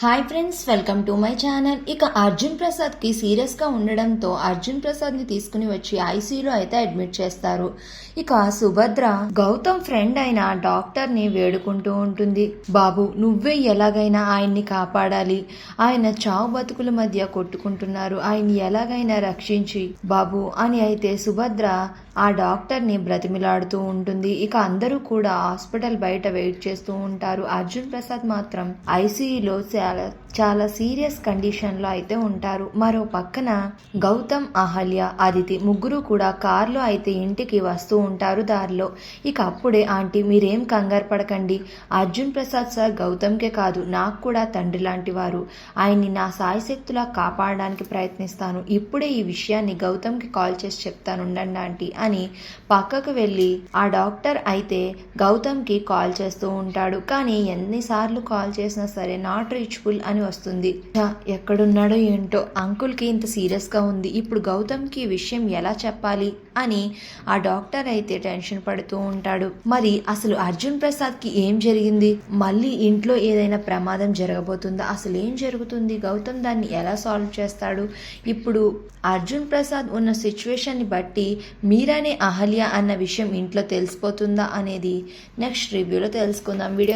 Hi friends, welcome to my channel. ఇక అర్జున్ ప్రసాద్ కి serious గా ఉండడంతో అర్జున్ ప్రసాద్ ని తీసుకుని వచ్చి ఐసీయూలో అయితే అడ్మిట్ చేస్తారు. ఇక సుభద్ర గౌతమ్ ఫ్రెండ్ అయిన డాక్టర్ ని వేడుకుంటూ ఉంటుంది. బాబు, నువ్వే ఎలాగైనా ఆయన్ని కాపాడాలి. ఆయన చావు బతుకుల మధ్య కొట్టుకుంటున్నారు. ఆయన్ని ఎలాగైనా రక్షించి బాబు అని అయితే సుభద్ర ఆ డాక్టర్ ని బ్రతిమిలాడుతూ ఉంటుంది. ఇక అందరూ కూడా హాస్పిటల్ బయట వెయిట్ చేస్తూ ఉంటారు. అర్జున్ ప్రసాద్ మాత్రం ఐసీయూలో చాలా సీరియస్ కండిషన్ లో అయితే ఉంటారు. మరో పక్కన గౌతమ్, అహల్య, అదితి ముగ్గురు కూడా కార్లో అయితే ఇంటికి వస్తూ ఉంటారు దారిలో. ఇక అప్పుడే ఆంటీ, మీరేం కంగారు పడకండి. అర్జున్ ప్రసాద్ సార్ గౌతమ్కే కాదు, నాకు కూడా తండ్రి లాంటి వారు. ఆయన్ని నా సాయశక్తులా కాపాడడానికి ప్రయత్నిస్తాను. ఇప్పుడే ఈ విషయాన్ని గౌతమ్కి కాల్ చేసి చెప్తాను, ఉండండి ఆంటీ అని పక్కకు వెళ్ళి ఆ డాక్టర్ అయితే గౌతమ్కి కాల్ చేస్తూ ఉంటాడు. కానీ ఎన్నిసార్లు కాల్ చేసినా సరే నాట్ రీచబుల్ అని వస్తుంది. ఎక్కడున్నాడో ఏంటో, అంకుల్కి ఇంత సీరియస్గా ఉంది, ఇప్పుడు గౌతమ్కి ఈ విషయం ఎలా చెప్పాలి అని ఆ డాక్టర్ అయితే టెన్షన్ పడుతూ ఉంటాడు. మరి అసలు అర్జున్ ప్రసాద్కి ఏం జరిగింది? మళ్ళీ ఇంట్లో ఏదైనా ప్రమాదం జరగబోతుందా? అసలు ఏం జరుగుతుంది? గౌతమ్ దాన్ని ఎలా సాల్వ్ చేస్తాడు? ఇప్పుడు అర్జున్ ప్రసాద్ ఉన్న సిచ్యువేషన్ని బట్టి మీరానే అహల్య అన్న విషయం ఇంట్లో తెలిసిపోతుందా అనేది నెక్స్ట్ రివ్యూలో తెలుసుకుందాం. వీడియో